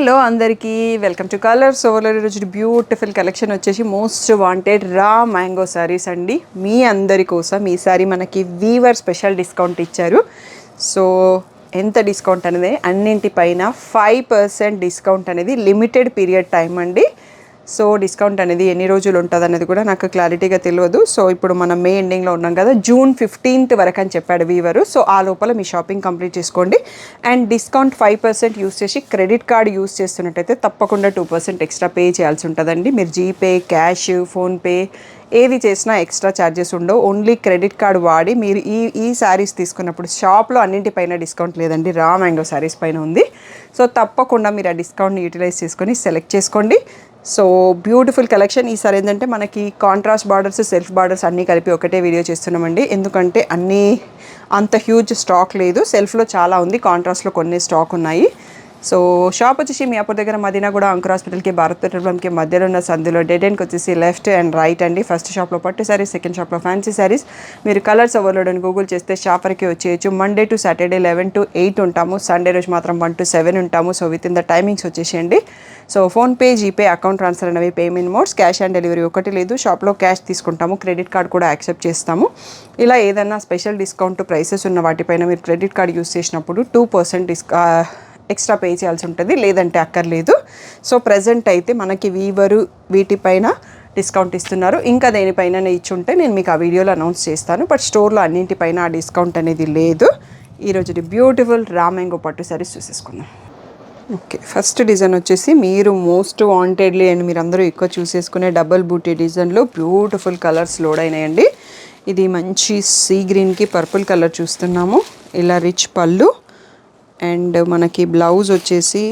Hello అందరికీ welcome to colours overload. ఈరోజు beautiful collection వచ్చేసి most wanted raw mango saris అండి. మీ అందరి కోసం ఈ సారీ మనకి వీవర్ స్పెషల్ డిస్కౌంట్ ఇచ్చారు. సో ఎంత డిస్కౌంట్ అనేది అన్నింటిపైన 5% డిస్కౌంట్ అనేది లిమిటెడ్ పీరియడ్ టైం అండి. సో డిస్కౌంట్ అనేది ఎన్ని రోజులు ఉంటుంది అనేది కూడా నాకు క్లారిటీగా తెలియదు. సో ఇప్పుడు మనం మే ఎండింగ్లో ఉన్నాం కదా, జూన్ 15th వరకు అని చెప్పాడు వీవరు. సో ఆ లోపల మీ షాపింగ్ కంప్లీట్ చేసుకోండి. అండ్ డిస్కౌంట్ 5% యూస్ చేసి క్రెడిట్ కార్డ్ యూస్ చేస్తున్నట్టయితే తప్పకుండా 2% ఎక్స్ట్రా పే చేయాల్సి ఉంటుందండి. మీరు జీపే, క్యాష్, ఫోన్పే ఏది చేసినా ఎక్స్ట్రా ఛార్జెస్ ఉండవు. ఓన్లీ క్రెడిట్ కార్డ్ వాడి మీరు ఈ శారీస్ తీసుకున్నప్పుడు షాప్లో అన్నింటిపైన డిస్కౌంట్ లేదండి, రా మ్యాంగో శారీస్ పైన ఉంది. సో తప్పకుండా మీరు ఆ డిస్కౌంట్ని యూటిలైజ్ చేసుకొని సెలెక్ట్ చేసుకోండి. So beautiful collection. ఈసారి ఏంటంటే మనకి కాంట్రాస్ట్ బార్డర్స్, సెల్ఫ్ బార్డర్స్ అన్నీ కలిపి ఒకటే వీడియో చేస్తున్నామండి. ఎందుకంటే అన్నీ అంత హ్యూజ్ స్టాక్ లేదు. సెల్ఫ్లో చాలా ఉంది, కాంట్రాస్ట్లో కొన్ని స్టాక్ ఉన్నాయి. సో షాప్ వచ్చేసి మియాపూర్ దగ్గర మదీనా కూడా అంకుర్ హాస్పిటల్కి, భారత్ పెట్రోల్ బంక్కి మధ్యలో ఉన్న సందులో డెడ్ ఎండ్కి వచ్చేసి లెఫ్ట్ అండ్ రైట్ అండి. ఫస్ట్ షాప్లో పట్టు శారీస్, సెకండ్ షాప్లో ఫ్యాన్సీ శారీస్. మీరు కలర్స్ ఓవర్లోడ్ అని గూగుల్ చేస్తే షాపర్కి వచ్చేయచ్చు. మండే టు సాటర్డే 11 to 8 ఉంటాము. సండే రోజు మాత్రం 1 to 7 ఉంటాము. So with in the timings వచ్చేసేయండి. So PhonePe, GPay, account transfer అనేవి payment modes. Cash on delivery ఒకటి లేదు. షాప్లో క్యాష్ తీసుకుంటాము, క్రెడిట్ కార్డ్ కూడా యాక్సెప్ట్ చేస్తాము. ఇలా ఏదైనా స్పెషల్ డిస్కౌంట్ ప్రైసెస్ ఉన్న వాటిపైన మీరు క్రెడిట్ కార్డ్ యూస్ చేసినప్పుడు 2% ఎక్స్ట్రా పే చేయాల్సి ఉంటుంది, లేదంటే అక్కర్లేదు. సో ప్రజెంట్ అయితే మనకి వీవరు వీటిపైన డిస్కౌంట్ ఇస్తున్నారు. ఇంకా దేనిపైన ఇచ్చుంటే నేను మీకు ఆ వీడియోలో అనౌన్స్ చేస్తాను. బట్ స్టోర్లో అన్నింటిపైన ఆ డిస్కౌంట్ అనేది లేదు. ఈరోజు బ్యూటిఫుల్ రా మ్యాంగో పట్టు శారీస్ చూసేసుకుందాం. ఓకే, ఫస్ట్ డిజైన్ వచ్చేసి మీరు మోస్ట్ వాంటెడ్లీ అండ్ మీరు అందరూ ఎక్కువ చూసేసుకునే డబల్ బూటీ డిజైన్లో బ్యూటిఫుల్ కలర్స్ లోడ్ అయినాయండి. ఇది మంచి సీ గ్రీన్కి పర్పుల్ కలర్ చూస్తున్నాము. ఇలా రిచ్ పళ్ళు అండ్ మనకి బ్లౌజ్ వచ్చేసి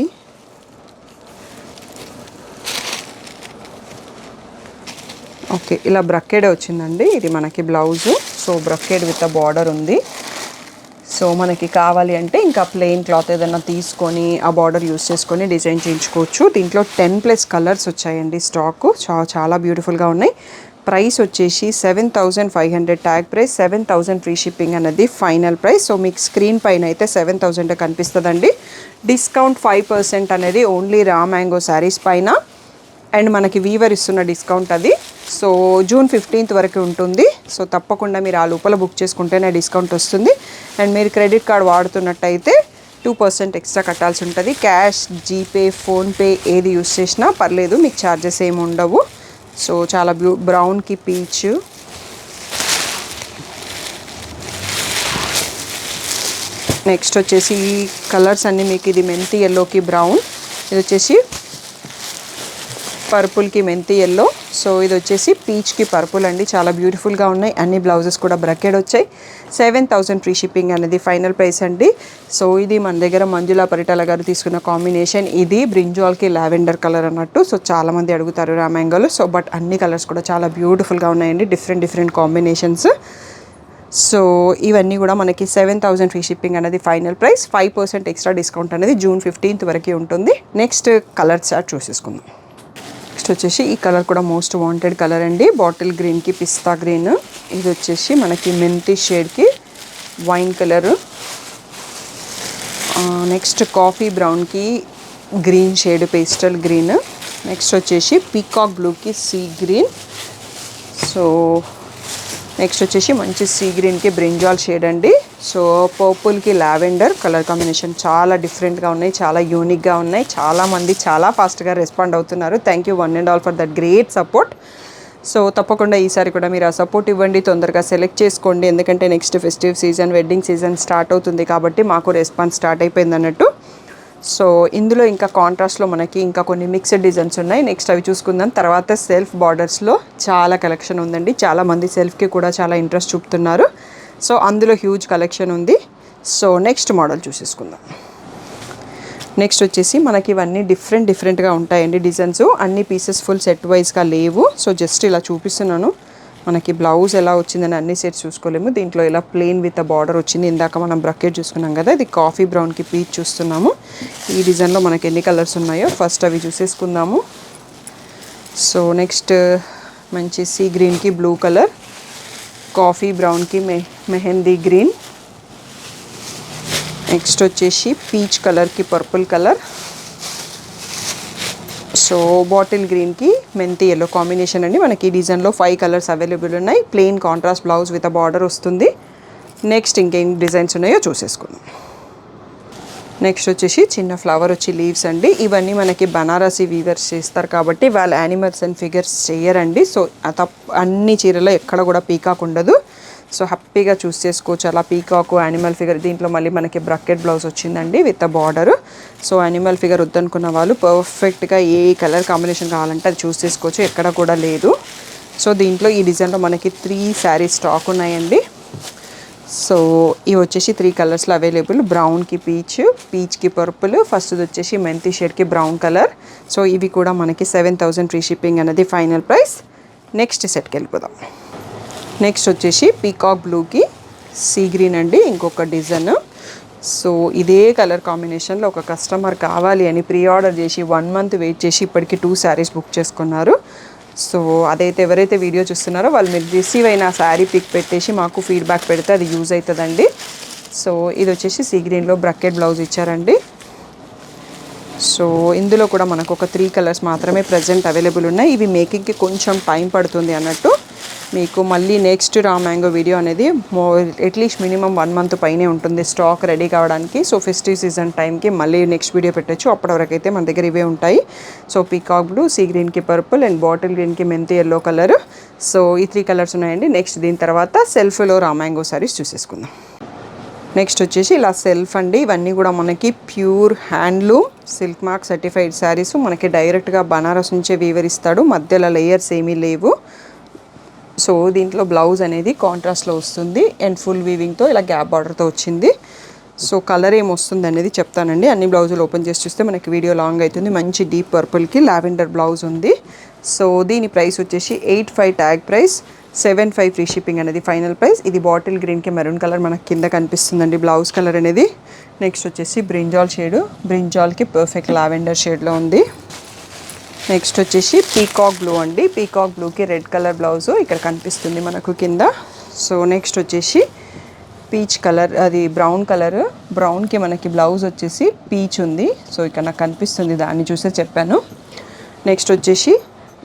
ఓకే ఇలా బ్రక్కెడ్ వచ్చిందండి. ఇది మనకి బ్లౌజు. సో బ్రక్కెడ్ విత్ బార్డర్ ఉంది. సో మనకి కావాలి అంటే ఇంకా ప్లెయిన్ క్లాత్ ఏదైనా తీసుకొని ఆ బార్డర్ యూస్ చేసుకొని డిజైన్ చేయించుకోవచ్చు. దీంట్లో 10+ కలర్స్ వచ్చాయండి స్టాకు. చాలా బ్యూటిఫుల్గా ఉన్నాయి. ప్రైస్ వచ్చేసి 7,500 ట్యాగ్ ప్రైస్, 7,000 ఫ్రీ షిప్పింగ్ అనేది ఫైనల్ ప్రైస్. సో మీకు స్క్రీన్ పైన అయితే 7,000 కనిపిస్తుందండి. డిస్కౌంట్ 5% అనేది ఓన్లీ రా మ్యాంగో శారీస్ పైన. అండ్ మనకి వీవర్ ఇస్తున్న డిస్కౌంట్ అది. సో జూన్ 15th వరకు ఉంటుంది. సో తప్పకుండా మీరు ఆ లోపల బుక్ చేసుకుంటేనే డిస్కౌంట్ వస్తుంది. అండ్ మీరు క్రెడిట్ కార్డ్ వాడుతున్నట్టయితే 2% ఎక్స్ట్రా కట్టాల్సి ఉంటుంది. క్యాష్, జీపే, ఫోన్పే ఏది యూస్ చేసినా పర్లేదు, మీకు ఛార్జెస్ ఏమి ఉండవు. సో చాలా బ్రౌన్కి పీచ్, నెక్స్ట్ వచ్చేసి ఈ కలర్స్ అన్నీ మీకు ఇది మెంతి ఎల్లోకి బ్రౌన్, ఇది వచ్చేసి పర్పుల్కి మెంతి ఎల్లో, సో ఇది వచ్చేసి పీచ్కి పర్పుల్ అండి. చాలా బ్యూటిఫుల్గా ఉన్నాయి. అన్ని బ్లౌజెస్ కూడా బ్రకెడ్ వచ్చాయి. 7,000 ఫ్రీ షిప్పింగ్ అనేది ఫైనల్ ప్రైస్ అండి. సో ఇది మన దగ్గర మంజులా పరిటాల గారు తీసుకున్న కాంబినేషన్. ఇది బ్రింజాల్కి లావెండర్ కలర్ అన్నట్టు. సో చాలామంది అడుగుతారు రా మ్యాంగోలో. సో బట్ అన్ని కలర్స్ కూడా చాలా బ్యూటిఫుల్గా ఉన్నాయండి, డిఫరెంట్ కాంబినేషన్స్. సో ఇవన్నీ కూడా మనకి 7,000 ఫ్రీ షిప్పింగ్ అనేది ఫైనల్ ప్రైస్. 5% ఎక్స్ట్రా డిస్కౌంట్ అనేది జూన్ 15th వరకు ఉంటుంది. నెక్స్ట్ కలర్ చార్ట్ చూసేసుకుందాం. నెక్స్ట్ వచ్చేసి ఈ కలర్ కూడా మోస్ట్ వాంటెడ్ కలర్ అండి. బాటిల్ గ్రీన్కి పిస్తా గ్రీన్, ఇది వచ్చేసి మనకి మెంతి షేడ్కి వైన్ కలర్, నెక్స్ట్ కాఫీ బ్రౌన్కి green shade pastel green, next వచ్చేసి పీకాక్ బ్లూకి సీ గ్రీన్, సో నెక్స్ట్ వచ్చేసి మంచి సీ గ్రీన్కి బ్రింజాల్ షేడ్ అండి. సో పర్పుల్కి లావెండర్ కలర్ కాంబినేషన్ చాలా డిఫరెంట్గా ఉన్నాయి, చాలా యూనిక్గా ఉన్నాయి. చాలామంది చాలా ఫాస్ట్గా రెస్పాండ్ అవుతున్నారు. Thank you one and all for that great support. So తప్పకుండా ఈసారి కూడా మీరు ఆ సపోర్ట్ ఇవ్వండి, తొందరగా సెలెక్ట్ చేసుకోండి. ఎందుకంటే next festive season, wedding season start అవుతుంది కాబట్టి మాకు రెస్పాన్స్ స్టార్ట్ అయిపోయింది అన్నట్టు. సో ఇందులో ఇంకా కాంట్రాస్ట్లో మనకి ఇంకా కొన్ని మిక్స్డ్ డిజైన్స్ ఉన్నాయి. నెక్స్ట్ అవి చూసుకుందాం. తర్వాత సెల్ఫ్ బార్డర్స్లో చాలా కలెక్షన్ ఉందండి. చాలామంది సెల్ఫ్కి కూడా చాలా ఇంట్రెస్ట్ చూపుతున్నారు. సో అందులో హ్యూజ్ కలెక్షన్ ఉంది. సో నెక్స్ట్ మోడల్ చూసేసుకుందాం. నెక్స్ట్ వచ్చేసి మనకి ఇవన్నీ డిఫరెంట్గా ఉంటాయండి డిజైన్స్. అన్ని పీసెస్ ఫుల్ సెట్ వైజ్గా లేవు. సో జస్ట్ ఇలా చూపిస్తున్నాను. మనకి బ్లౌజ్ ఎలా వచ్చిందని అన్ని సెట్స్ చూసుకోలేము. దీంట్లో ఇలా ప్లెయిన్ విత్ బార్డర్ వచ్చింది. ఇందాక మనం బ్రకెట్ చూసుకున్నాం కదా, ఇది కాఫీ బ్రౌన్కి పీచ్ చూస్తున్నాము. ఈ డిజైన్లో మనకి ఎన్ని కలర్స్ ఉన్నాయో ఫస్ట్ అవి చూసేసుకుందాము. సో నెక్స్ట్ మంచి సీ గ్రీన్కి బ్లూ కలర్, కాఫీ బ్రౌన్కి మెహందీ గ్రీన్, నెక్స్ట్ వచ్చేసి పీచ్ కలర్కి పర్పుల్ కలర్, సో బాటిల్ గ్రీన్కి మెంతి ఎల్లో కాంబినేషన్ అండి. మనకి ఈ డిజైన్లో 5 కలర్స్ అవైలబుల్ ఉన్నాయి. Plain contrast blouse with a border వస్తుంది. నెక్స్ట్ ఇంకేం డిజైన్స్ ఉన్నాయో చూసేసుకుందాం. నెక్స్ట్ వచ్చేసి చిన్న ఫ్లవర్ వచ్చి లీవ్స్ అండి. ఇవన్నీ మనకి బనారసి వీవర్స్ చేస్తారు కాబట్టి వాళ్ళు యానిమల్స్ అండ్ ఫిగర్స్ చేయరండి. సో అన్ని చీరలో ఎక్కడ కూడా పీకాక్ ఉండదు. సో హ్యాపీగా చూస్ చేసుకోవచ్చు అలా పీకాక్ యానిమల్ ఫిగర్. దీంట్లో మళ్ళీ మనకి బ్రకెట్ బ్లౌజ్ వచ్చిందండి with a border. So animal figure వద్దనుకున్న వాళ్ళు పర్ఫెక్ట్గా ఏ కలర్ కాంబినేషన్ కావాలంటే అది చూస్ చేసుకోవచ్చు, ఎక్కడ కూడా లేదు. సో దీంట్లో ఈ డిజైన్లో మనకి 3 శారీస్ స్టాక్ ఉన్నాయండి. సో ఇవి వచ్చేసి 3 కలర్స్లో అవైలబుల్. బ్రౌన్కి పీచ్కి పర్పుల్, ఫస్ట్ వచ్చేసి మెంతి షేడ్కి బ్రౌన్ కలర్. సో ఇవి కూడా మనకి 7,000 ఫ్రీ షిప్పింగ్ అనేది ఫైనల్ ప్రైస్. నెక్స్ట్ సెట్కి వెళ్ళిపోదాం. నెక్స్ట్ వచ్చేసి పీకాక్ బ్లూకి సీ గ్రీన్ అండి, ఇంకొక డిజైన్. సో ఇదే కలర్ కాంబినేషన్లో ఒక కస్టమర్ కావాలి అని ప్రీ ఆర్డర్ చేసి 1 మంత్ వెయిట్ చేసి ఇప్పటికి 2 శారీస్ బుక్ చేసుకున్నారు. సో అదైతే ఎవరైతే వీడియో చూస్తున్నారో వాళ్ళు మీరు రిసీవ్ అయిన శారీ పిక్ పెట్టేసి మాకు ఫీడ్బ్యాక్ పెడితే అది యూజ్ అవుతుందండి. సో ఇది వచ్చేసి సీ గ్రీన్లో బ్రకెట్ బ్లౌజ్ ఇచ్చారండి. సో ఇందులో కూడా మనకు ఒక 3 కలర్స్ మాత్రమే ప్రజెంట్ అవైలబుల్ ఉన్నాయి. ఇవి మేకింగ్కి కొంచెం టైం పడుతుంది అన్నట్టు. మీకు మళ్ళీ నెక్స్ట్ రా మ్యాంగో వీడియో అనేది అట్లీస్ట్ మినిమం 1 మంత్ పైనే ఉంటుంది స్టాక్ రెడీ కావడానికి. సో ఫెస్టివ్ సీజన్ టైంకి మళ్ళీ నెక్స్ట్ వీడియో పెట్టచ్చు. అప్పటివరకు అయితే మన దగ్గర ఇవే ఉంటాయి. సో పీకాక్ బ్లూ, సీ గ్రీన్కి పర్పుల్ అండ్ బాటిల్ గ్రీన్కి మెంతి ఎల్లో కలర్. సో ఈ 3 కలర్స్ ఉన్నాయండి. నెక్స్ట్ దీని తర్వాత సెల్ఫ్లో రా మ్యాంగో సారీస్ చూసేసుకుందాం. నెక్స్ట్ వచ్చేసి ఇలా సెల్ఫ్ అండి. ఇవన్నీ కూడా మనకి pure handloom silk mark certified saris. మనకి డైరెక్ట్గా బనారస్ నుంచే వీవర్ ఇస్తాడు, మధ్యలో లేయర్స్ ఏమీ లేవు. సో దీంట్లో బ్లౌజ్ అనేది కాంట్రాస్ట్లో వస్తుంది అండ్ ఫుల్ వీవింగ్తో ఇలా గ్యాప్ బార్డర్తో వచ్చింది. సో కలర్ ఏం వస్తుంది అనేది చెప్తానండి. అన్ని బ్లౌజులు ఓపెన్ చేసి చూస్తే మనకి వీడియో లాంగ్ అవుతుంది. మంచి డీప్ పర్పుల్కి లావెండర్ బ్లౌజ్ ఉంది. సో దీని ప్రైస్ వచ్చేసి 85 ట్యాగ్ ప్రైస్, 75 ఫ్రీ షిప్పింగ్ అనేది ఫైనల్ ప్రైస్. ఇది బాటిల్ గ్రీన్కి మెరూన్ కలర్ మనకి కింద కనిపిస్తుందండి బ్లౌజ్ కలర్ అనేది. నెక్స్ట్ వచ్చేసి బ్రింజాల్ షేడు, బ్రింజాల్కి పర్ఫెక్ట్ లావెండర్ షేడ్లో ఉంది. నెక్స్ట్ వచ్చేసి పీకాక్ బ్లూ అండి. పీకాక్ బ్లూకి రెడ్ కలర్ బ్లౌజు ఇక్కడ కనిపిస్తుంది మనకు కింద. సో నెక్స్ట్ వచ్చేసి పీచ్ కలర్, అది బ్రౌన్ కలర్. బ్రౌన్కి మనకి బ్లౌజ్ వచ్చేసి పీచ్ ఉంది. సో ఇక్కడ నాకు కనిపిస్తుంది, దాన్ని చూసే చెప్పాను. నెక్స్ట్ వచ్చేసి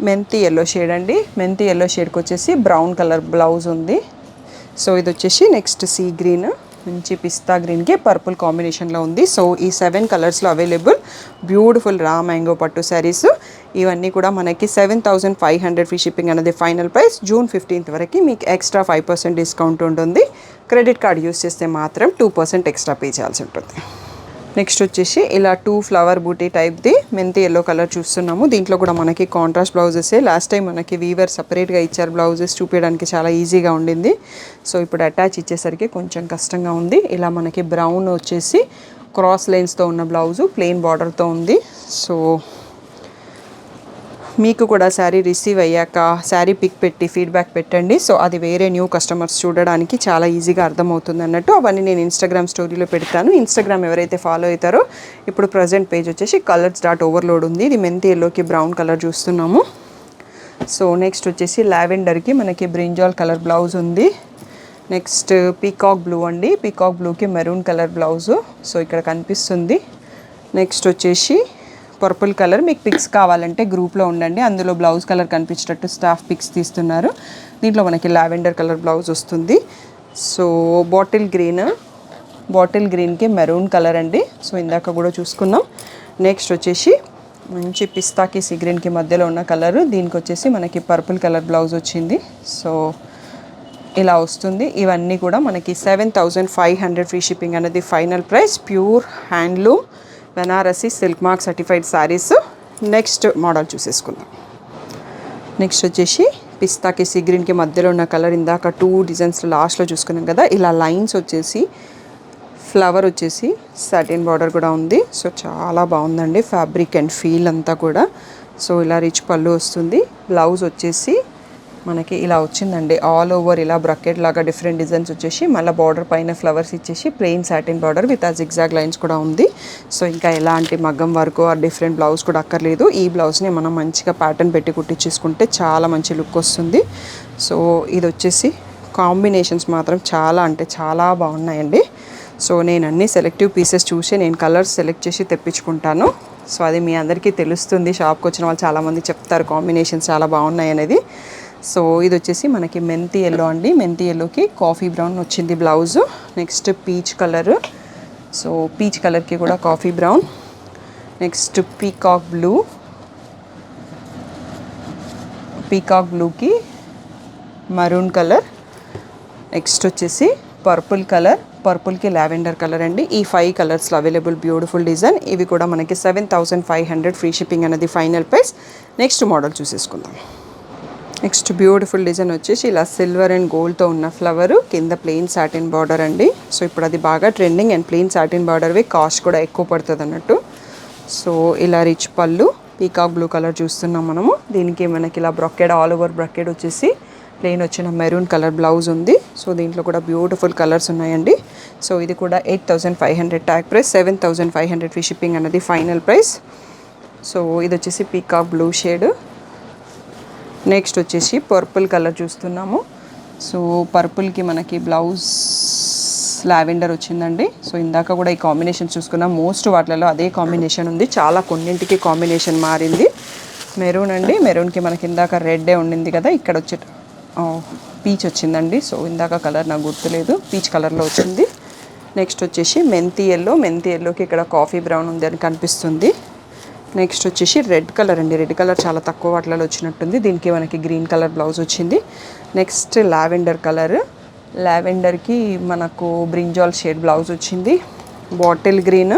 మెంతి ఎల్లో షేడ్ అండి. మెంతి ఎల్లో షేడ్కి వచ్చేసి బ్రౌన్ కలర్ బ్లౌజ్ ఉంది. సో ఇది వచ్చేసి నెక్స్ట్ సీ గ్రీన్, మంచి పిస్తా గ్రీన్కి పర్పుల్ కాంబినేషన్లో ఉంది. సో ఈ 7 కలర్స్లో అవైలబుల్ బ్యూటిఫుల్ రా మ్యాంగో పట్టు శారీస్. ఇవన్నీ కూడా మనకి 7,500 ఫ్రీ షిప్పింగ్ అనేది ఫైనల్ ప్రైస్. జూన్ 15th వరకు మీకు ఎక్స్ట్రా 5% డిస్కౌంట్ ఉంటుంది. క్రెడిట్ కార్డ్ యూస్ చేస్తే మాత్రం 2% ఎక్స్ట్రా పే చేయాల్సి ఉంటుంది. నెక్స్ట్ వచ్చేసి ఇలా 2 ఫ్లవర్ బూటీ టైప్ది మెంతి ఎల్లో కలర్ చూస్తున్నాము. దీంట్లో కూడా మనకి కాంట్రాస్ట్ బ్లౌజెస్. లాస్ట్ టైం మనకి వీవర్ సపరేట్గా ఇచ్చారు బ్లౌజెస్, చూపించడానికి చాలా ఈజీగా ఉండింది. సో ఇప్పుడు అటాచ్ ఇచ్చేసరికి కొంచెం కష్టంగా ఉంది. ఇలా మనకి బ్రౌన్ వచ్చేసి క్రాస్ లైన్స్తో ఉన్న బ్లౌజు ప్లెయిన్ బార్డర్తో ఉంది. సో మీకు కూడా శారీ రిసీవ్ అయ్యాక శారీ పిక్ పెట్టి ఫీడ్బ్యాక్ పెట్టండి. సో అది వేరే న్యూ కస్టమర్స్ చూడడానికి చాలా ఈజీగా అర్థమవుతుంది అన్నట్టు. అవన్నీ నేను ఇన్స్టాగ్రామ్ స్టోరీలో పెడతాను. ఇన్స్టాగ్రామ్ ఎవరైతే ఫాలో అవుతారో ఇప్పుడు ప్రజెంట్ పేజ్ వచ్చేసి colours.overload ఉంది. ఇది మెంతి ఎల్లోకి బ్రౌన్ కలర్ చూస్తున్నాము. సో నెక్స్ట్ వచ్చేసి లావెండర్కి మనకి బ్రింజాల్ కలర్ బ్లౌజ్ ఉంది. నెక్స్ట్ పీకాక్ బ్లూ అండి. పీకాక్ బ్లూకి మెరూన్ కలర్ బ్లౌజు. సో ఇక్కడ కనిపిస్తుంది. నెక్స్ట్ వచ్చేసి పర్పుల్ కలర్. మీకు పిక్స్ కావాలంటే గ్రూప్లో ఉండండి, అందులో బ్లౌజ్ కలర్ కనిపించేటట్టు స్టాఫ్ పిక్స్ తీస్తున్నారు. దీంట్లో మనకి లావెండర్ కలర్ బ్లౌజ్ వస్తుంది. సో బాటిల్ గ్రీన్కి మెరూన్ కలర్ అండి. సో ఇందాక కూడా చూసుకున్నాం. నెక్స్ట్ వచ్చేసి మంచి పిస్తాకి సీ గ్రీన్కి మధ్యలో ఉన్న కలరు. దీనికి వచ్చేసి మనకి పర్పుల్ కలర్ బ్లౌజ్ వచ్చింది. సో ఇలా వస్తుంది. ఇవన్నీ కూడా మనకి 7,500 ఫ్రీ షిప్పింగ్ అనేది final price. Pure handloom Banarasi silk mark certified saris. Next model చూసేసుకుందాం. నెక్స్ట్ వచ్చేసి పిస్తాకి సీ గ్రీన్కి మధ్యలో ఉన్న కలర్. ఇందాక 2 డిజైన్స్ లాస్ట్లో చూసుకున్నాం కదా. ఇలా లైన్స్ వచ్చేసి ఫ్లవర్ వచ్చేసి సాటిన్ బార్డర్ కూడా ఉంది. సో చాలా బాగుందండి ఫ్యాబ్రిక్ అండ్ ఫీల్ అంతా కూడా. సో ఇలా రిచ్ పళ్ళు వస్తుంది. బ్లౌజ్ వచ్చేసి మనకి ఇలా వచ్చిందండి. ఆల్ ఓవర్ ఇలా బ్రకెట్ లాగా డిఫరెంట్ డిజైన్స్ వచ్చేసి మళ్ళీ బార్డర్ పైన ఫ్లవర్స్ ఇచ్చేసి ప్లెయిన్ సాటిన్ బార్డర్ విత్ ఆ జిగ్జాగ్ లైన్స్ కూడా ఉంది. సో ఇంకా ఎలాంటి మగ్గం వరకు ఆ డిఫరెంట్ బ్లౌజ్ కూడా అక్కర్లేదు. ఈ బ్లౌజ్ని మనం మంచిగా ప్యాటర్న్ పెట్టి కుట్టించేసుకుంటే చాలా మంచి లుక్ వస్తుంది. సో ఇది వచ్చేసి కాంబినేషన్స్ మాత్రం చాలా అంటే చాలా బాగున్నాయండి. సో నేను అన్ని సెలెక్టివ్ పీసెస్ చూసి నేను కలర్స్ సెలెక్ట్ చేసి తెప్పించుకుంటాను. సో అది మీ అందరికీ తెలుస్తుంది, షాప్కి వచ్చిన వాళ్ళు చాలామంది చెప్తారు కాంబినేషన్స్ చాలా బాగున్నాయి అనేది. సో ఇది వచ్చేసి మనకి మెంతి ఎల్లో అండి, మెంతి ఎల్లోకి కాఫీ బ్రౌన్ వచ్చింది blouse. Next peach colour, so peach కలర్కి కూడా coffee brown. Next peacock blue, peacock బ్లూకి మరూన్ కలర్. నెక్స్ట్ వచ్చేసి పర్పుల్ కలర్, పర్పుల్కి లావెండర్ కలర్ అండి. ఈ 5 కలర్స్లో అవైలబుల్ బ్యూటిఫుల్ డిజైన్. ఇవి కూడా మనకి 7500 ఫ్రీ షిప్పింగ్ అనేది ఫైనల్ ప్రైస్. నెక్స్ట్ మోడల్ చూసేసుకుందాం. నెక్స్ట్ బ్యూటిఫుల్ డిజైన్ వచ్చేసి ఇలా సిల్వర్ అండ్ గోల్డ్తో ఉన్న ఫ్లవర్, కింద ప్లెయిన్ సాటిన్ బార్డర్ అండి. సో ఇప్పుడు అది బాగా ట్రెండింగ్ అండ్ ప్లెయిన్ సాటిన్ బార్డర్వి కాస్ట్ కూడా ఎక్కువ పడుతుంది అన్నట్టు. సో ఇలా రిచ్ పళ్ళు, పీకాక్ బ్లూ కలర్ చూస్తున్నాం మనము. దీనికి మనకి ఇలా బ్రొకెడ్, ఆల్ ఓవర్ బ్రొకెడ్ వచ్చేసి ప్లెయిన్ వచ్చిన మెరూన్ కలర్ బ్లౌజ్ ఉంది. సో దీంట్లో కూడా బ్యూటిఫుల్ కలర్స్ ఉన్నాయండి. సో ఇది కూడా 8500 ట్యాగ్ ప్రైస్, 7500 ఫ్రీ షిప్పింగ్ అన్నది ఫైనల్ ప్రైస్. సో ఇది వచ్చేసి పీకాక్ బ్లూ షేడ్. నెక్స్ట్ వచ్చేసి పర్పుల్ కలర్ చూస్తున్నాము. సో పర్పుల్కి మనకి బ్లౌజ్ లావెండర్ వచ్చిందండి. సో ఇందాక కూడా ఈ కాంబినేషన్ చూసుకున్నాం, మోస్ట్ వాటిలలో అదే కాంబినేషన్ ఉంది, చాలా కొన్నింటికి కాంబినేషన్ మారింది. మెరూన్ అండి, మెరూన్కి మనకి ఇందాక రెడ్డే ఉండింది కదా, ఇక్కడ వచ్చే పీచ్ వచ్చిందండి. సో ఇందాక కలర్ నాకు గుర్తులేదు, పీచ్ కలర్లో వచ్చింది. నెక్స్ట్ వచ్చేసి మెంతి ఎల్లో, మెంతి ఎల్లోకి ఇక్కడ కాఫీ బ్రౌన్ ఉంది అని కనిపిస్తుంది. నెక్స్ట్ వచ్చేసి రెడ్ కలర్ అండి, రెడ్ కలర్ చాలా తక్కువ వాటిలలో వచ్చినట్టుంది. దీనికి మనకి గ్రీన్ కలర్ బ్లౌజ్ వచ్చింది. నెక్స్ట్ లావెండర్ కలర్, లావెండర్కి మనకు బ్రింజాల్ షేడ్ బ్లౌజ్ వచ్చింది. బాటిల్ గ్రీన్,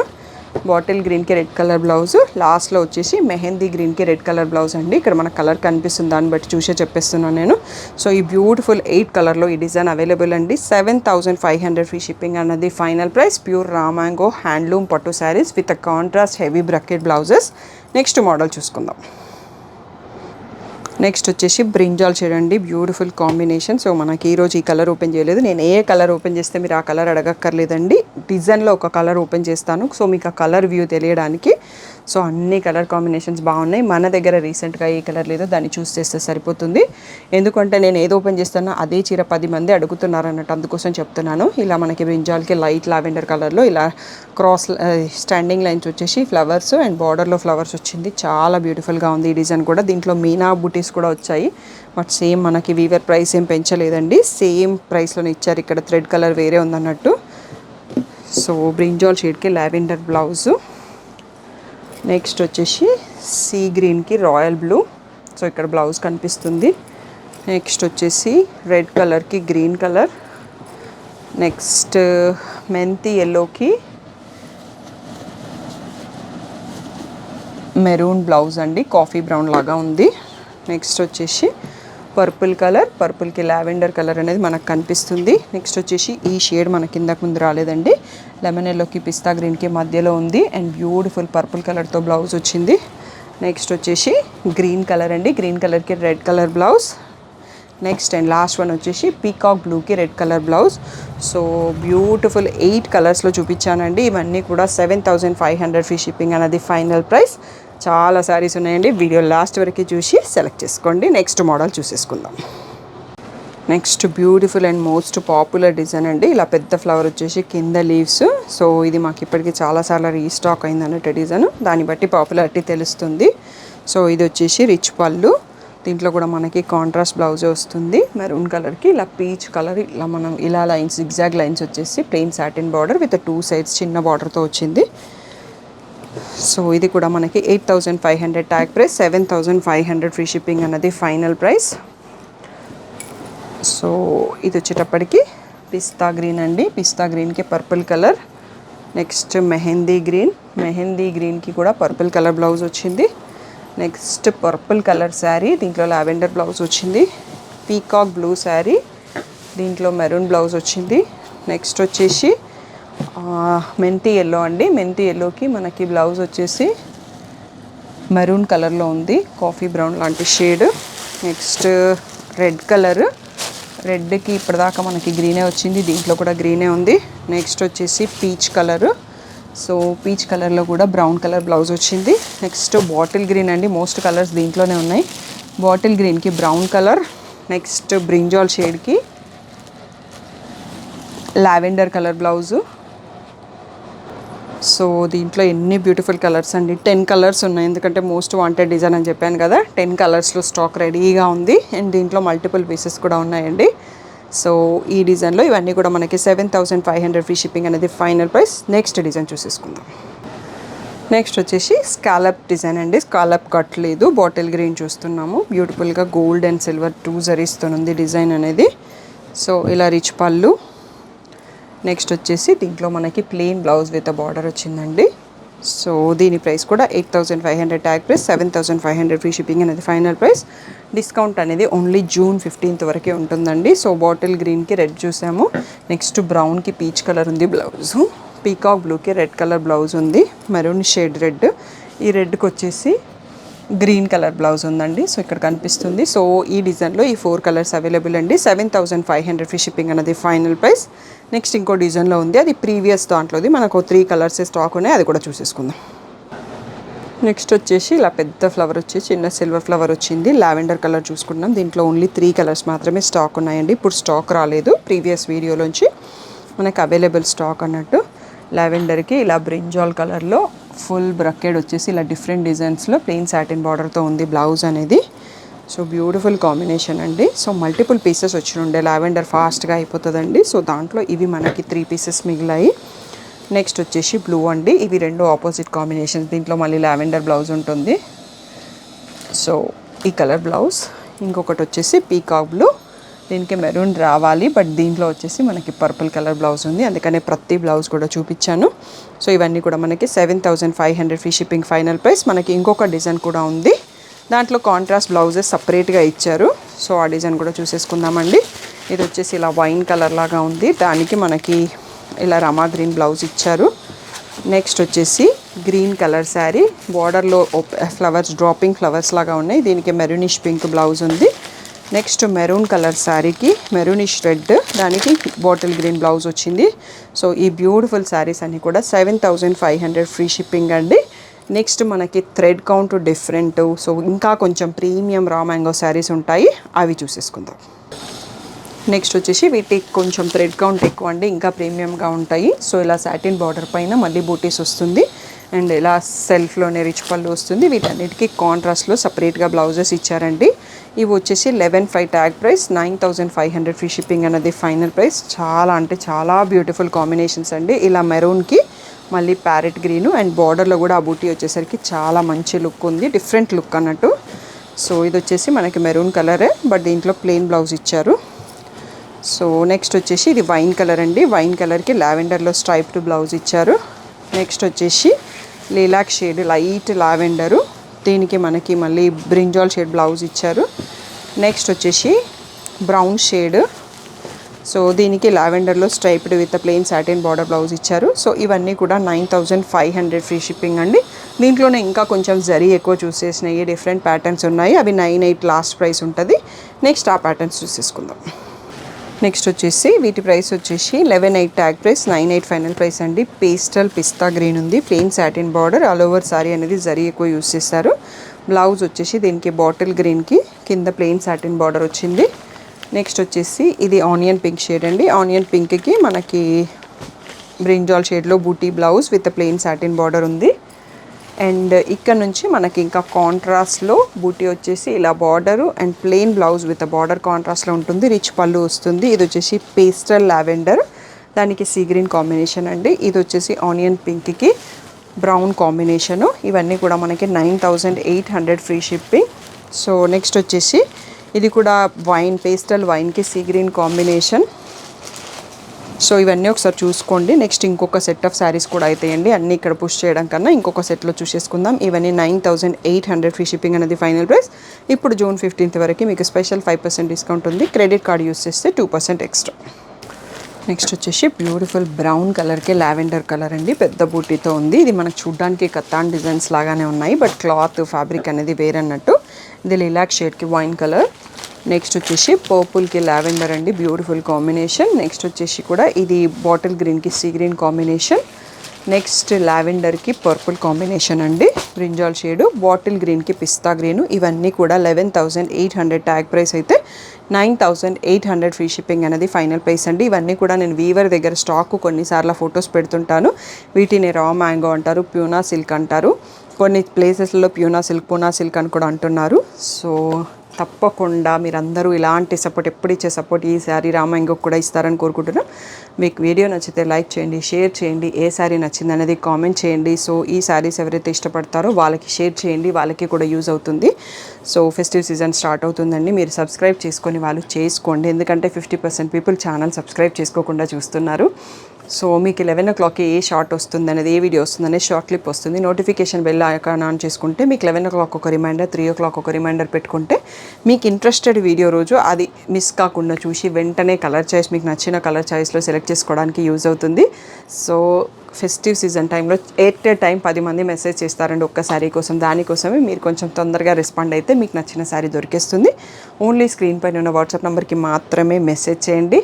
బాటిల్ గ్రీన్కి రెడ్ కలర్ బ్లౌజ్. లాస్ట్లో వచ్చేసి మెహందీ గ్రీన్కి రెడ్ కలర్ బ్లౌజ్ అండి. ఇక్కడ మన కలర్ కనిపిస్తుంది, దాన్ని బట్టి చూసే చెప్పేస్తున్నాను నేను. సో ఈ బ్యూటిఫుల్ 8 కలర్లో ఈ డిజైన్ అవైలబుల్ అండి. 7500 ఫ్రీ షిప్పింగ్ అన్నది final price. Pure raw mango handloom పట్టు saris with contrast heavy bracket blouses. Next model చూసుకుందాం. నెక్స్ట్ వచ్చేసి బ్రింజాల్ షేడ్ అండి, బ్యూటిఫుల్ కాంబినేషన్. సో మనకి ఈరోజు ఈ కలర్ ఓపెన్ చేయలేదు, నేను ఏ కలర్ ఓపెన్ చేస్తే మీరు ఆ కలర్ అడగక్కర్లేదండి. డిజైన్లో ఒక కలర్ ఓపెన్ చేస్తాను, సో మీకు ఆ కలర్ వ్యూ తెలియడానికి. సో అన్ని కలర్ కాంబినేషన్స్ బాగున్నాయి. మన దగ్గర రీసెంట్గా ఏ కలర్ లేదో దాన్ని చూస్ చేస్తే సరిపోతుంది. ఎందుకంటే నేను ఏది ఓపెన్ చేస్తానో అదే చీర 10 మంది అడుగుతున్నారు అన్నట్టు, అందుకోసం చెప్తున్నాను. ఇలా మనకి బ్రింజాల్కి లైట్ లావెండర్ కలర్లో ఇలా క్రాస్ స్టాండింగ్ లైన్స్ వచ్చేసి ఫ్లవర్స్ అండ్ బార్డర్లో ఫ్లవర్స్ వచ్చింది, చాలా బ్యూటిఫుల్గా ఉంది ఈ డిజైన్ కూడా. దీంట్లో మీనా బూటీస్ కూడా వచ్చాయి, బట్ సేమ్ మనకి వీవర్ ప్రైస్ ఏం పెంచలేదండి, సేమ్ ప్రైస్లోనే ఇచ్చారు. ఇక్కడ థ్రెడ్ కలర్ వేరే ఉందన్నట్టు. సో బ్రింజాల్ షేడ్కి లావెండర్ బ్లౌజు. నెక్స్ట్ వచ్చేసి సీ గ్రీన్కి రాయల్ బ్లూ, సో ఇక్కడ బ్లౌజ్ కనిపిస్తుంది. నెక్స్ట్ వచ్చేసి రెడ్ కలర్కి గ్రీన్ కలర్. నెక్స్ట్ మెంతి ఎల్లోకి మెరూన్ బ్లౌజ్ అండి, కాఫీ బ్రౌన్ లాగా ఉంది. నెక్స్ట్ వచ్చేసి పర్పుల్ కలర్, పర్పుల్కి లావెండర్ కలర్ అనేది మనకు కనిపిస్తుంది. నెక్స్ట్ వచ్చేసి ఈ షేడ్ మనకి కిందకు ముందు రాలేదండి, లెమన్ ఎల్లోకి పిస్తా గ్రీన్కి మధ్యలో ఉంది అండ్ బ్యూటిఫుల్ పర్పుల్ కలర్తో బ్లౌజ్ వచ్చింది. నెక్స్ట్ వచ్చేసి గ్రీన్ కలర్ అండి, గ్రీన్ కలర్కి red colour blouse. Next and last one వచ్చేసి పీకాక్ బ్లూకి red colour blouse. So beautiful 8 కలర్స్లో చూపించానండి. ఇవన్నీ కూడా 7500 ఫ్రీ షిప్పింగ్ అనేది ఫైనల్ ప్రైస్. చాలా శారీస్ ఉన్నాయండి, వీడియో లాస్ట్ వరకు చూసి సెలెక్ట్ చేసుకోండి. నెక్స్ట్ మోడల్ చూసేసుకుందాం. Next beautiful and most popular design అండి, ఇలా పెద్ద ఫ్లవర్ వచ్చేసి కింద లీవ్స్. సో ఇది మాకు ఇప్పటికీ చాలాసార్లు రీస్టాక్ అయింది అన్నట్టు డిజైన్, దాన్ని బట్టి పాపులారిటీ తెలుస్తుంది. సో ఇది వచ్చేసి రిచ్ పళ్ళు, దీంట్లో కూడా మనకి కాంట్రాస్ట్ బ్లౌజ్ వస్తుంది. మెరూన్ కలర్కి ఇలా పీచ్ కలర్, ఇలా మనం ఇలా లైన్స్ జిగ్జాగ్ లైన్స్ వచ్చేసి plain satin border with 2 sides చిన్న బార్డర్తో వచ్చింది. సో ఇది కూడా మనకి 8500 ట్యాగ్ ప్రైస్, 7500 ఫ్రీ షిప్పింగ్ అన్నది ఫైనల్ ప్రైస్. సో ఇది వచ్చేటప్పటికి పిస్తా గ్రీన్ అండి, పిస్తా గ్రీన్కి purple colour. Next mehndi green, mehndi గ్రీన్కి కూడా పర్పుల్ కలర్ బ్లౌజ్ వచ్చింది. నెక్స్ట్ పర్పుల్ కలర్ శారీ, దీంట్లో లావెండర్ బ్లౌజ్ వచ్చింది. పీకాక్ బ్లూ శారీ, దీంట్లో మెరూన్ బ్లౌజ్ వచ్చింది. నెక్స్ట్ వచ్చేసి మెంతి ఎల్లో అండి, మెంతి ఎల్లోకి మనకి బ్లౌజ్ వచ్చేసి మెరూన్ కలర్లో ఉంది, కాఫీ బ్రౌన్ లాంటి షేడ్. నెక్స్ట్ రెడ్ కలర్, రెడ్కి ఇప్పటిదాకా మనకి గ్రీనే వచ్చింది, దీంట్లో కూడా గ్రీనే ఉంది. నెక్స్ట్ వచ్చేసి పీచ్ కలర్, సో పీచ్ కలర్లో కూడా బ్రౌన్ కలర్ బ్లౌజ్ వచ్చింది. నెక్స్ట్ బాటిల్ గ్రీన్ అండి, మోస్ట్ కలర్స్ దీంట్లోనే ఉన్నాయి. బాటిల్ గ్రీన్కి బ్రౌన్ కలర్. నెక్స్ట్ బ్రింజాల్ షేడ్కి లావెండర్ కలర్ బ్లౌజు. సో దీంట్లో ఎన్ని బ్యూటిఫుల్ కలర్స్ అండి, 10 కలర్స్ ఉన్నాయి. ఎందుకంటే మోస్ట్ వాంటెడ్ డిజైన్ అని చెప్పాను కదా, 10 కలర్స్లో స్టాక్ రెడీగా ఉంది. అండ్ దీంట్లో మల్టిపుల్ పీసెస్ కూడా ఉన్నాయండి. సో ఈ డిజైన్లో ఇవన్నీ కూడా మనకి 7500 ఫ్రీ షిప్పింగ్ అనేది ఫైనల్ ప్రైస్. నెక్స్ట్ డిజైన్ చూసేసుకుందాం. నెక్స్ట్ వచ్చేసి స్కాలప్ డిజైన్ అండి. స్కాలప్ కట్ లేదు, బాటిల్ గ్రీన్ చూస్తున్నాము. బ్యూటిఫుల్గా గోల్డ్ అండ్ సిల్వర్ 2 జరీస్తోనుంది డిజైన్ అనేది. సో ఇలా రిచ్ పళ్ళు. నెక్స్ట్ వచ్చేసి దీంట్లో మనకి ప్లెయిన్ బ్లౌజ్ విత్ బార్డర్ వచ్చిందండి. సో దీని ప్రైస్ కూడా 8500 ట్యాగ్ ప్రైస్, 7500 ఫ్రీ షిప్పింగ్ అనేది ఫైనల్ ప్రైస్. డిస్కౌంట్ అనేది ఓన్లీ జూన్ 15th వరకే ఉంటుందండి. సో బాటిల్ గ్రీన్కి రెడ్ చూసాము, నెక్స్ట్ బ్రౌన్కి పీచ్ కలర్ ఉంది బ్లౌజు, పీకాక్ బ్లూకి రెడ్ కలర్ బ్లౌజ్ ఉంది, మెరూన్ షేడ్ రెడ్, ఈ రెడ్కి వచ్చేసి గ్రీన్ కలర్ బ్లౌజ్ ఉందండి. సో ఇక్కడ కనిపిస్తుంది. సో ఈ డిజైన్లో ఈ 4 కలర్స్ అవైలబుల్ అండి. 7500 ఫ్రీ షిప్పింగ్ అనేది ఫైనల్ ప్రైస్. నెక్స్ట్ ఇంకో డిజైన్లో ఉంది, అది ప్రీవియస్ దాంట్లోది. మనకు 3 కలర్స్ స్టాక్ ఉన్నాయి, అది కూడా చూసేసుకుందాం. నెక్స్ట్ వచ్చేసి ఇలా పెద్ద ఫ్లవర్ వచ్చి చిన్న సిల్వర్ ఫ్లవర్ వచ్చింది. లావెండర్ కలర్ చూసుకుంటున్నాం. దీంట్లో ఓన్లీ 3 కలర్స్ మాత్రమే స్టాక్ ఉన్నాయండి. ఇప్పుడు స్టాక్ రాలేదు, ప్రీవియస్ వీడియోలోంచి మనకు అవైలబుల్ స్టాక్ అన్నట్టు. లావెండర్కి ఇలా బ్రింజాల్ కలర్లో ఫుల్ బ్రకెడ్ వచ్చేసి ఇలా డిఫరెంట్ డిజైన్స్లో ప్లెయిన్ సాటిన్ బార్డర్తో ఉంది బ్లౌజ్ అనేది. సో బ్యూటిఫుల్ కాంబినేషన్ అండి. సో మల్టిపుల్ పీసెస్ వచ్చి ఉండే, లావెండర్ ఫాస్ట్గా అయిపోతుందండి. సో దాంట్లో ఇవి మనకి 3 పీసెస్ మిగిలాయి. నెక్స్ట్ వచ్చేసి బ్లూ అండి. ఇవి 2 ఆపోజిట్ కాంబినేషన్స్. దీంట్లో మళ్ళీ లావెండర్ బ్లౌజ్ ఉంటుంది. సో ఈ కలర్ బ్లౌజ్. ఇంకొకటి వచ్చేసి పీకాక్ బ్లూ, దీనికి మెరూన్ రావాలి, బట్ దీంట్లో వచ్చేసి మనకి పర్పుల్ కలర్ బ్లౌజ్ ఉంది, అందుకనే ప్రతి బ్లౌజ్ కూడా చూపించాను. సో ఇవన్నీ కూడా మనకి 7500 ఫ్రీ షిప్పింగ్ ఫైనల్ ప్రైస్. మనకి ఇంకొక డిజైన్ కూడా ఉంది, దాంట్లో కాంట్రాస్ట్ బ్లౌజెస్ సపరేట్గా ఇచ్చారు. సో ఆ డిజైన్ కూడా చూసేసుకుందామండి. ఇది వచ్చేసి ఇలా వైన్ కలర్ లాగా ఉంది, దానికి మనకి ఇలా రమా గ్రీన్ బ్లౌజ్ ఇచ్చారు. నెక్స్ట్ వచ్చేసి గ్రీన్ కలర్ శారీ, బార్డర్లో ఫ్లవర్స్ డ్రాపింగ్ ఫ్లవర్స్ లాగా ఉన్నాయి, దీనికి మెరూనిష్ పింక్ బ్లౌజ్ ఉంది. నెక్స్ట్ మెరూన్ కలర్ శారీకి మెరూనిష్ రెడ్, దానికి బాటిల్ గ్రీన్ బ్లౌజ్ వచ్చింది. సో ఈ బ్యూటిఫుల్ శారీస్ అన్నీ కూడా 7500 ఫ్రీ షిప్పింగ్ అండి. నెక్స్ట్ మనకి థ్రెడ్ కౌంట్ డిఫరెంట్, సో ఇంకా కొంచెం ప్రీమియం రా మ్యాంగో శారీస్ ఉంటాయి, అవి చూసేసుకుందాం. నెక్స్ట్ వచ్చేసి వీటికి కొంచెం థ్రెడ్ కౌంట్ ఎక్కువ అండి, ఇంకా ప్రీమియంగా ఉంటాయి. సో ఇలా సాటిన్ బార్డర్ పైన మళ్ళీ బూటీస్ వస్తుంది, అండ్ ఇలా సెల్ఫ్లోనే రిచ్ పళ్ళు వస్తుంది. వీటన్నిటికీ కాంట్రాస్ట్లో సపరేట్గా బ్లౌజెస్ ఇచ్చారండి. ఇవి వచ్చేసి 11,500 ట్యాగ్ ప్రైస్, 9500 ఫ్రీ షిప్పింగ్ అనేది ఫైనల్ ప్రైస్. చాలా అంటే చాలా బ్యూటిఫుల్ కాంబినేషన్స్ అండి. ఇలా మెరూన్కి మళ్ళీ ప్యారెట్ గ్రీను, అండ్ బార్డర్లో కూడా ఆ బూటీ వచ్చేసరికి చాలా మంచి లుక్ ఉంది, డిఫరెంట్ లుక్ అన్నట్టు. సో ఇది వచ్చేసి మనకి మెరూన్ కలరే, బట్ దీంట్లో ప్లెయిన్ బ్లౌజ్ ఇచ్చారు. సో నెక్స్ట్ వచ్చేసి ఇది వైన్ కలర్ అండి. వైన్ కలర్కి లావెండర్లో స్ట్రైప్డ్ బ్లౌజ్ ఇచ్చారు. నెక్స్ట్ వచ్చేసి లీలాక్ షేడ్ లైట్ లావెండరు, దీనికి మనకి మళ్ళీ బ్రింజాల్ షేడ్ బ్లౌజ్ ఇచ్చారు. నెక్స్ట్ వచ్చేసి బ్రౌన్ షేడ్, సో దీనికి లావెండర్లో striped with plain satin border blouse ఇచ్చారు. సో ఇవన్నీ కూడా 9500 ఫ్రీ షిప్పింగ్ అండి. దీంట్లోనే ఇంకా కొంచెం జరీ ఎక్కువ చూసేసినాయి, డిఫరెంట్ ప్యాటర్న్స్ ఉన్నాయి, అవి 98 లాస్ట్ ప్రైస్ ఉంటుంది. నెక్స్ట్ ఆ ప్యాటర్న్స్ చూసేసుకుందాం. నెక్స్ట్ వచ్చేసి వీటి ప్రైస్ వచ్చేసి 11,800 ట్యాగ్ ప్రైస్, 98 ఫైనల్ ప్రైస్ అండి. పేస్టల్ పిస్తా గ్రీన్ ఉంది, plain satin border, all over sorry అనేది జరీ ఎక్కువ యూస్ చేస్తారు. బ్లౌజ్ వచ్చేసి దీనికి బాటిల్ గ్రీన్కి కింద ప్లెయిన్ సాటిన్ బార్డర్ వచ్చింది. నెక్స్ట్ వచ్చేసి ఇది ఆనియన్ పింక్ షేడ్ అండి. ఆనియన్ పింక్కి మనకి బ్రింజాల్ షేడ్లో బూటీ blouse with plain satin border ఉంది. అండ్ ఇక్కడ నుంచి మనకి ఇంకా కాంట్రాస్ట్లో బూటీ వచ్చేసి ఇలా border and plain blouse with border కాంట్రాస్ట్లో ఉంటుంది, రిచ్ పళ్ళు వస్తుంది. ఇది వచ్చేసి పేస్టల్ లావెండర్, దానికి సీ గ్రీన్ కాంబినేషన్ అండి. ఇది వచ్చేసి ఆనియన్ పింక్కి బ్రౌన్ కాంబినేషను. ఇవన్నీ కూడా మనకి 9800 ఫ్రీ షిప్పింగ్. సో నెక్స్ట్ వచ్చేసి ఇది కూడా వైన్, పేస్టల్ వైన్కి సీ గ్రీన్ కాంబినేషన్. సో ఇవన్నీ ఒకసారి చూసుకోండి. నెక్స్ట్ ఇంకొక సెట్ ఆఫ్ శారీస్ కూడా అవుతాయండి, అన్నీ ఇక్కడ పుష్ చేయడం కన్నా ఇంకొక సెట్లో చూసేసుకుందాం. ఇవన్నీ 9800 ఫ్రీ షిప్పింగ్ అనేది ఫైనల్ ప్రైస్. ఇప్పుడు జూన్ 15th వరకు మీకు స్పెషల్ 5% డిస్కౌంట్ ఉంది, క్రెడిట్ కార్డ్ యూస్ చేస్తే 2% ఎక్స్ట్రా. నెక్స్ట్ వచ్చేసి బ్యూటిఫుల్ బ్రౌన్ కలర్కి లావెండర్ కలర్ అండి, పెద్ద బూటీతో ఉంది. ఇది మనకు చూడ్డానికి కతాన్ డిజైన్స్ లాగానే ఉన్నాయి, బట్ క్లాత్ ఫ్యాబ్రిక్ అనేది వేరన్నట్టు. ఇది లిలాక్ షేడ్కి వైన్ కలర్. నెక్స్ట్ వచ్చేసి పర్పుల్కి లావెండర్ అండి, బ్యూటిఫుల్ కాంబినేషన్. నెక్స్ట్ వచ్చేసి కూడా ఇది బాటిల్ గ్రీన్కి సీ గ్రీన్ కాంబినేషన్. నెక్స్ట్ లావెండర్కి పర్పుల్ కాంబినేషన్ అండి, బ్రింజాల్ షేడు, బాటిల్ గ్రీన్కి పిస్తా గ్రీను. ఇవన్నీ కూడా 11,800 ట్యాగ్ ప్రైస్ అయితే 9,800 ఫ్రీ షిప్పింగ్ అనేది ఫైనల్ ప్రైస్ అండి. ఇవన్నీ కూడా నేను వీవర్ దగ్గర స్టాక్ కొన్నిసార్లు ఫొటోస్ పెడుతుంటాను. వీటిని రా మ్యాంగో అంటారు, ప్యూనా సిల్క్ అంటారు, కొన్ని ప్లేసెస్లో పూనా సిల్క్ అని కూడా అంటున్నారు. సో తప్పకుండా మీరందరూ ఇలాంటి సపోర్ట్, ఎప్పుడు ఇచ్చే సపోర్ట్ ఈ శారీ రా మ్యాంగోకి కూడా ఇస్తారని కోరుకుంటున్నాను. మీకు వీడియో నచ్చితే లైక్ చేయండి, షేర్ చేయండి, ఏ శారీ నచ్చింది అనేది కామెంట్ చేయండి. సో ఈ శారీస్ ఎవరైతే ఇష్టపడతారో వాళ్ళకి షేర్ చేయండి, వాళ్ళకి కూడా యూజ్ అవుతుంది. సో ఫెస్టివ్ సీజన్ స్టార్ట్ అవుతుందండి, మీరు సబ్స్క్రైబ్ చేసుకొని వాళ్ళు చేసుకోండి, ఎందుకంటే 50% పీపుల్ ఛానల్ సబ్స్క్రైబ్ చేసుకోకుండా చూస్తున్నారు. సో మీకు 11 o'clockకి ఏ షార్ట్ వస్తుంది అనేది, ఏ వీడియో వస్తుంది అనేది షార్ట్ క్లిప్ వస్తుంది. నోటిఫికేషన్ బెల్ ఐకాన్ ఆన్ చేసుకుంటే మీకు 11 o'clock ఒక రిమైండర్, 3 o'clock ఒక రిమైండర్ పెట్టుకుంటే మీకు ఇంట్రెస్టెడ్ వీడియో రోజు అది మిస్ కాకుండా చూసి వెంటనే కలర్ చాయిస్, మీకు నచ్చిన కలర్ చాయిస్లో సెలెక్ట్ చేసుకోవడానికి యూజ్ అవుతుంది. సో ఫెస్టివ్ సీజన్ టైంలో ఎట్ ఏ టైం 10 మంది మెసేజ్ చేస్తారండి ఒక్క శారీ కోసం. దానికోసమే మీరు కొంచెం తొందరగా రెస్పాండ్ అయితే మీకు నచ్చిన శారీ దొరికేస్తుంది. ఓన్లీ స్క్రీన్ పైన ఉన్న వాట్సాప్ నెంబర్కి మాత్రమే మెసేజ్ చేయండి.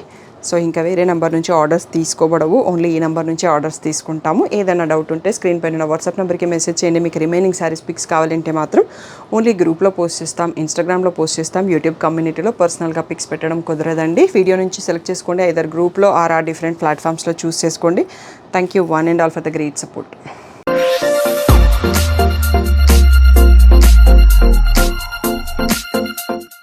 సో ఇంకా వేరే నెంబర్ నుంచి ఆర్డర్స్ తీసుకోబడవు, ఓన్లీ ఈ నెంబర్ నుంచి ఆర్డర్స్ తీసుకుంటాము. ఏదైనా డౌట్ ఉంటే స్క్రీన్ పైన వాట్సాప్ నెంబర్కి మెసేజ్ చేయండి. మీకు రిమైనింగ్ శారీస్ పిక్స్ కావాలంటే మాత్రం ఓన్లీ గ్రూప్లో పోస్ట్ చేస్తాం, ఇన్స్టాగ్రామ్లో పోస్ట్ చేస్తాం, యూట్యూబ్ కమ్యూనిటీలో పర్సనల్గా పిక్స్ పెట్టడం కుదరదండి. వీడియో నుంచి సెలెక్ట్ చేసుకోండి, ఐదర్ గ్రూప్లో ఆర్ డిఫరెంట్ ప్లాట్ఫామ్స్లో చూస్ చేసుకోండి. Thank you one and all for the great support.